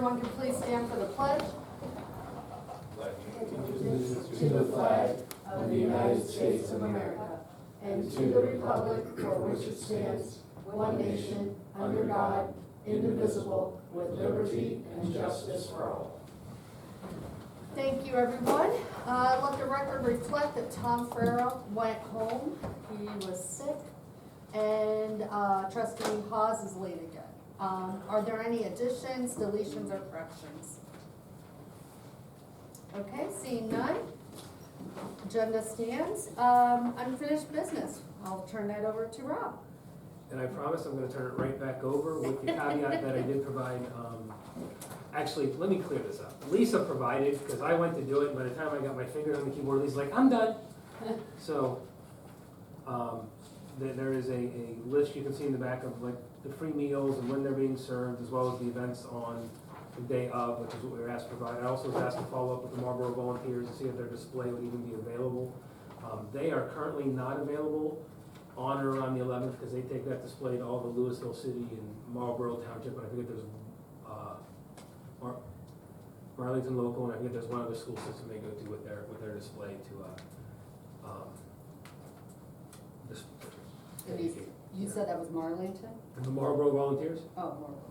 everyone can please stand for the pledge. Allegiance to the flag of the United States of America and to the republic for which it stands, one nation, under God, indivisible, with liberty and justice for all. Thank you, everyone. Let the record reflect that Tom Farrell went home. He was sick, and Trustee Hawes is late again. Are there any additions, deletions, or corrections? Okay, seeing none. Agenda stands. Unfinished business. I'll turn that over to Rob. And I promise I'm gonna turn it right back over with the caveat that I did provide, actually, let me clear this up. Lisa provided, because I went to do it, and by the time I got my fingers on the keyboard, Lisa's like, I'm done. So, there is a list you can see in the back of like the free meals and when they're being served, as well as the events on the day of, which is what we were asked to provide. I also was asked to follow up with the Marlboro volunteers to see if their display would even be available. They are currently not available on or around the 11th, because they take that display to all the Louisville City and Marlboro Township, and I think there's Marlington Local, and I think there's one other school system they go to with their display to You said that was Marlington? the Marlboro Volunteers. Oh, Marlboro.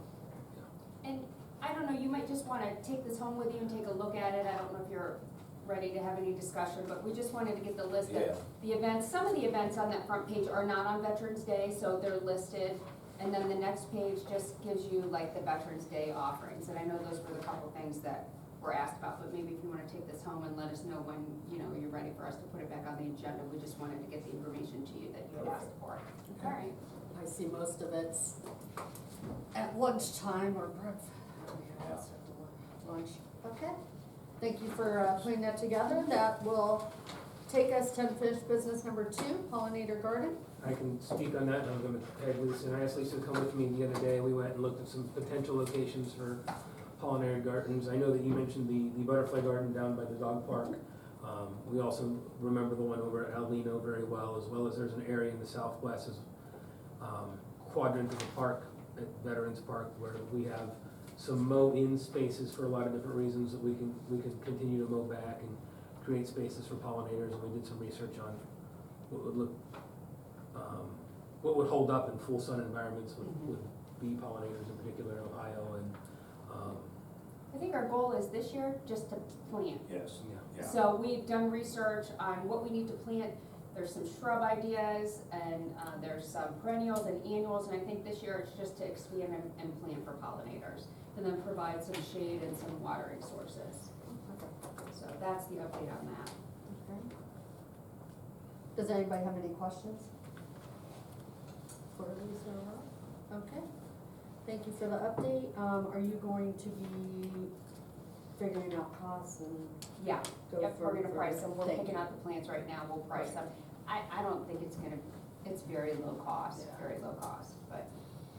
And I don't know, you might just wanna take this home with you and take a look at it. I don't know if you're ready to have any discussion, but we just wanted to get the list of the events. Some of the events on that front page are not on Veterans Day, so they're listed. And then the next page just gives you like the Veterans Day offerings. And I know those were the couple things that were asked about, but maybe if you wanna take this home and let us know when, you're ready for us to put it back on the agenda. We just wanted to get the information to you that you had asked for. All right. I see most of it's at lunchtime or breakfast. Lunch. Okay. Thank you for putting that together. That will take us to unfinished business number 2, pollinator garden. I can speak on that, and I'm gonna tag Lisa, and I asked Lisa to come with me the other day. We went and looked at some potential locations for pollinator gardens. I know that you mentioned the butterfly garden down by the dog park. We also remember the one over at Alvino very well as there's an area in the southwest, quadrant of the park, at Veterans Park, where we have some mow-in spaces for a lot of different reasons that we can continue to mow back and create spaces for pollinators. And we did some research on what would hold up in full sun environments with bee pollinators in particular in Ohio. And I think our goal is this year just to plant. Yes. yeah. So we've done research on what we need to plant. There's some shrub ideas and there's some perennials and annuals, and I think this year it's just to expand and plant for pollinators, and then provide some shade and some watering sources. So that's the update on that. Okay. Does anybody have any questions for Lisa or Rob? Okay. Thank you for the update. Are you going to be figuring out costs and Yeah, go yep, for? we're gonna price them. We're Thank picking you. out the plants right now. We'll price them. I don't think it's very low cost, Yeah. very low cost, but.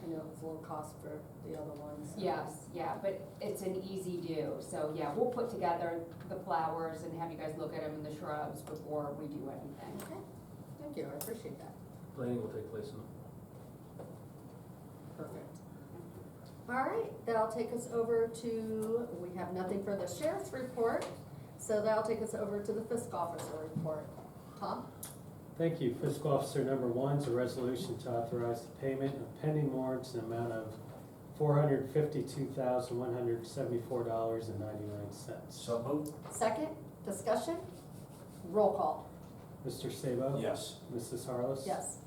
I know it's a little cost for the other ones. Yes, yeah, but it's an easy do, so yeah, we'll put together the flowers and have you guys look at them and the shrubs before we do anything. Okay, thank you, I appreciate that. Planning will take place in Perfect. All right, that'll take us over to, we have nothing for the sheriff's report, so that'll take us over to the fiscal officer report. Tom? Thank you. Fiscal Officer number 1 is a resolution to authorize the payment of pending warrants in the amount of $452,174.99. So moved? Second, discussion, roll call. Mr. Sabo? Yes. Mrs. Harless? Yes.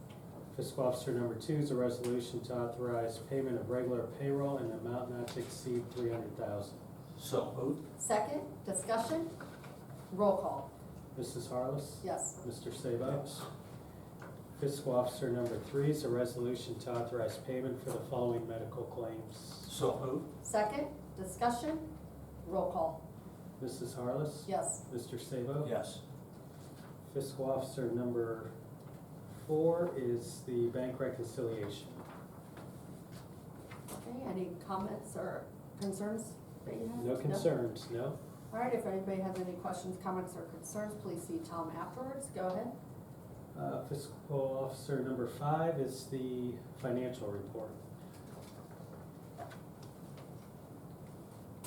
Fiscal Officer number 2 is a resolution to authorize payment of regular payroll in an amount not to exceed $300,000. So moved? Second, discussion, roll call. Mrs. Harless? Yes. Mr. Sabo? Yes. Fiscal Officer number 3 is a resolution to authorize payment for the following medical claims. So moved? Second, discussion, roll call. Mrs. Harless? Yes. Mr. Sabo? Yes. Fiscal Officer number 4 is the bank reconciliation. Okay, any comments or concerns that you have? No concerns, no? All right, if anybody has any questions, comments, or concerns, please see Tom afterwards. Go ahead. Fiscal Officer number 5 is the financial report.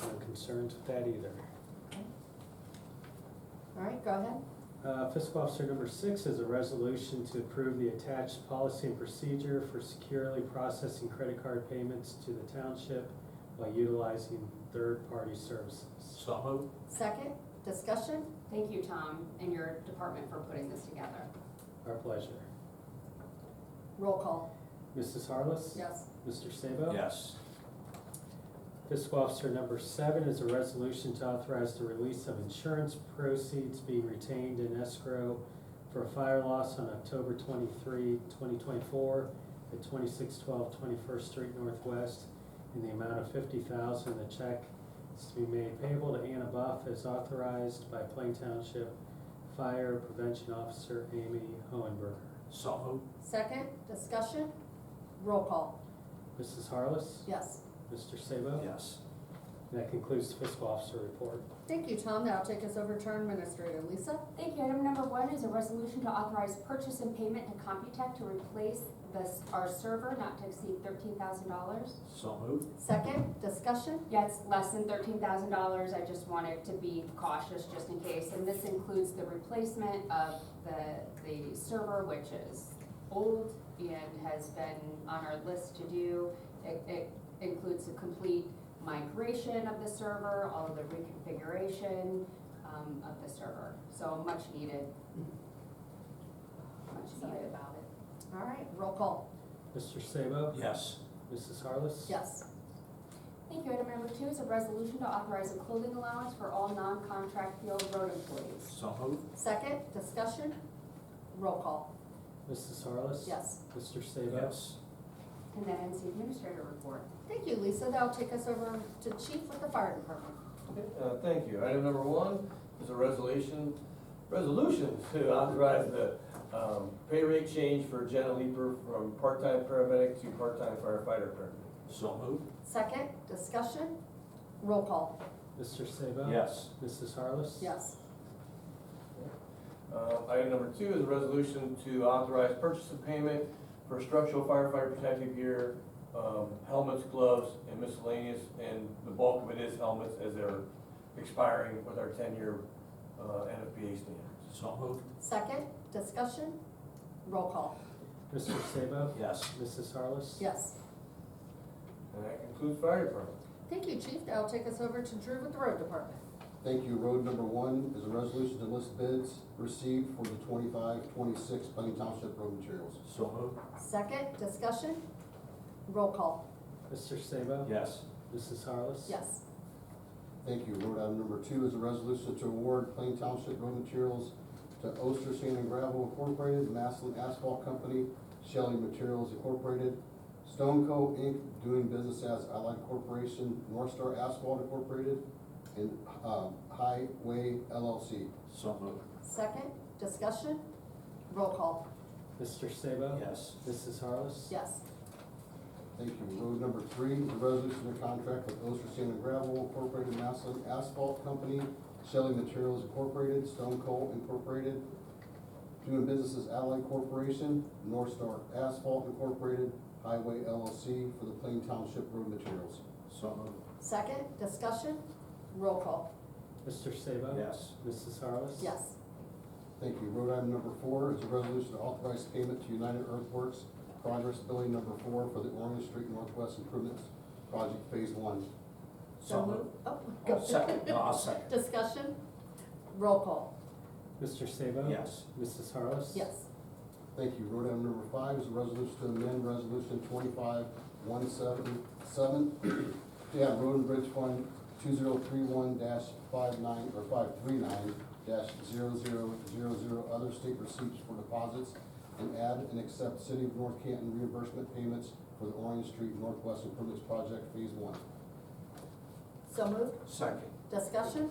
No concerns with that either. All right, go ahead. Fiscal Officer number 6 is a resolution to approve the attached policy and procedure for securely processing credit card payments to the township while utilizing third-party services. So moved. Second, discussion? Thank you, Tom, and your department for putting this together. Our pleasure. Roll call. Mrs. Harless? Yes. Mr. Sabo? Yes. Fiscal Officer number 7 is a resolution to authorize the release of insurance proceeds being retained in escrow for a fire loss on October 23, 2024 at 2612 21st Street Northwest in the amount of $50,000. The check is to be made payable to Anna Buff as authorized by Plain Township Fire Prevention Officer Amy Hohenberger. So moved. Second, discussion? Roll call. Mrs. Harless? Yes. Mr. Sabo? Yes. That concludes the Fiscal Officer report. Thank you, Tom. That'll take us over to our administrator. Lisa? Thank you. Item number 1 is a resolution to authorize purchase and payment to Computech to replace our server not to exceed $13,000. So moved. Second, discussion? Yeah, it's less than $13,000. I just wanted to be cautious just in case. And this includes the replacement of the server, which is old and has been on our list to do. It includes a complete migration of the server, all of the reconfiguration of the server. So much needed. Much needed about it. All right, roll call. Mr. Sabo? Yes. Mrs. Harless? Yes. Thank you. Item number 2 is a resolution to authorize a clothing allowance for all non-contract field road employees. So moved. Second, discussion? Roll call. Mrs. Harless? Yes. Mr. Sabo? Yes. And that ends the administrator report. Thank you, Lisa. That'll take us over to Chief with the Fire Department. Thank you. Item number 1 is a resolution to authorize the pay rate change for Jenna Leeper from part-time paramedic to part-time firefighter paramedic. So moved. Second, discussion? Roll call. Mr. Sabo? Yes. Mrs. Harless? Yes. Item number 2 is a resolution to authorize purchase of payment for structural firefighter protective gear, helmets, gloves, and miscellaneous, and the bulk of it is helmets as they're expiring with our 10-year NFPA standards. So moved. Second, discussion? Roll call. Mr. Sabo? Yes. Mrs. Harless? Yes. And that concludes fire department. Thank you, Chief. That'll take us over to Drew with the Road Department. Thank you. Road number 1 is a resolution to list bids received for the 25-26 Plain Township road materials. So moved. Second, discussion? Roll call. Mr. Sabo? Yes. Mrs. Harless? Yes. Thank you. Road item number 2 is a resolution to award Plain Township road materials to Oster Sand and Gravel Incorporated, Maslin Asphalt Company, Shelley Materials Incorporated, Stoneco Inc., doing business as Allied Corporation, North Star Asphalt Incorporated, and Highway LLC. So moved. Second, discussion? Roll call. Mr. Sabo? Yes. Mrs. Harless? Yes. Thank you. Road number 3 is a resolution to contract with Oster Sand and Gravel Incorporated, Maslin Asphalt Company, Shelley Materials Incorporated, Stone Coal Incorporated, doing business as Allied Corporation, North Star Asphalt Incorporated, Highway LLC for the Plain Township road materials. So moved. Second, discussion? Roll call. Mr. Sabo? Yes. Mrs. Harless? Yes. Thank you. Road item number 4 is a resolution to authorize payment to United Earthworks Progress Billing number 4 for the Orange Street Northwest Improvements Project Phase 1. So moved. Oh, go. Second. No, I'll second. Discussion? Roll call. Mr. Sabo? Yes. Mrs. Harless? Yes. Thank you. Road item number 5 is a resolution to amend resolution 25177. Yeah, Road and Bridge Fund 2031-59 or 539-0000 other state receipts for deposits, and add and accept City of North Canton reimbursement payments for the Orange Street Northwest Improvements Project Phase 1. So moved. Second. Discussion?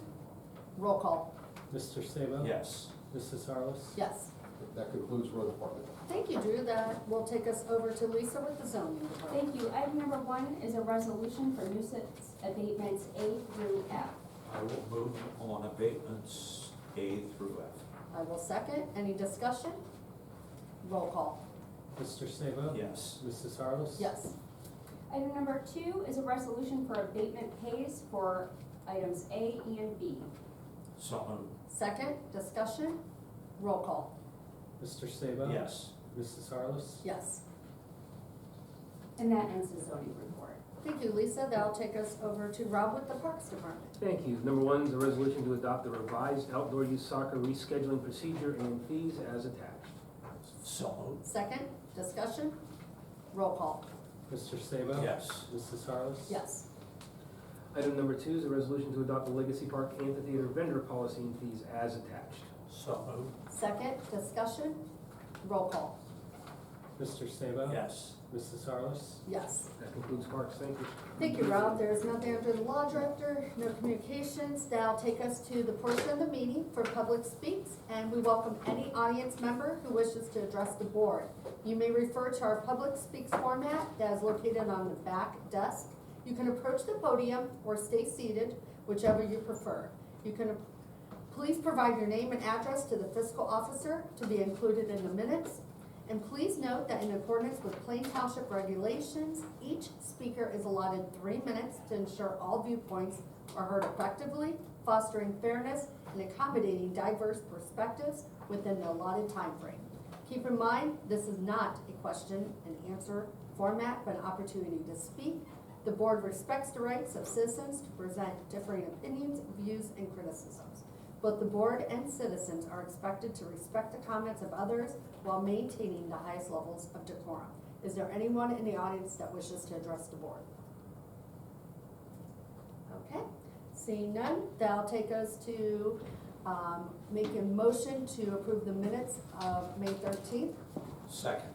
Roll call. Mr. Sabo? Yes. Mrs. Harless? Yes. That concludes road department. Thank you, Drew. That will take us over to Lisa with the zoning department. Thank you. Item number 1 is a resolution for nuisance abatements A through F. I will move on abatements A through F. I will second. Any discussion? Roll call. Mr. Sabo? Yes. Mrs. Harless? Yes. Item number 2 is a resolution for abatement pays for items A and B. So moved. Second, discussion, roll call. Mr. Sabo? Yes. Mrs. Harless? Yes. And that ends the zoning report. Thank you, Lisa. That'll take us over to Rob with the Parks Department. Thank you. Number one is a resolution to adopt the revised outdoor youth soccer rescheduling procedure and fees as attached. So moved. Second, discussion, roll call. Mr. Sabo? Yes. Mrs. Harless? Yes. Item number two is a resolution to adopt the Legacy Park Amphitheater vendor policy and fees as attached. So moved. Second, discussion, roll call. Mr. Sabo? Yes. Mrs. Harless? Yes. That concludes parks. Thank you. Thank you, Rob. There's nothing under the law director, no communications. That'll take us to the portion of the meeting for public speaks, and we welcome any audience member who wishes to address the board. You may refer to our public speaks format that is located on the back desk. You can approach the podium or stay seated, whichever you prefer. You can please provide your name and address to the fiscal officer to be included in the minutes. And please note that in accordance with Plain Township regulations, each speaker is allotted 3 minutes to ensure all viewpoints are heard effectively, fostering fairness and accommodating diverse perspectives within the allotted time frame. Keep in mind, this is not a question and answer format, but an opportunity to speak. The board respects the rights of citizens to present differing opinions, views, and criticisms. Both the board and citizens are expected to respect the comments of others while maintaining the highest levels of decorum. Is there anyone in the audience that wishes to address the board? Okay, seeing none, that'll take us to make a motion to approve the minutes of May 13th. Second.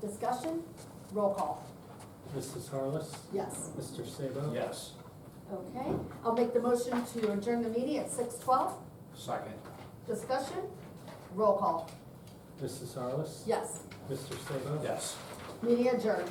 Discussion, roll call. Mrs. Harless? Yes. Mr. Sabo? Yes. Okay, I'll make the motion to adjourn the meeting at 6:12. Second. Discussion, roll call. Mrs. Harless? Yes, Mr. Sabo? Yes. meeting adjourned.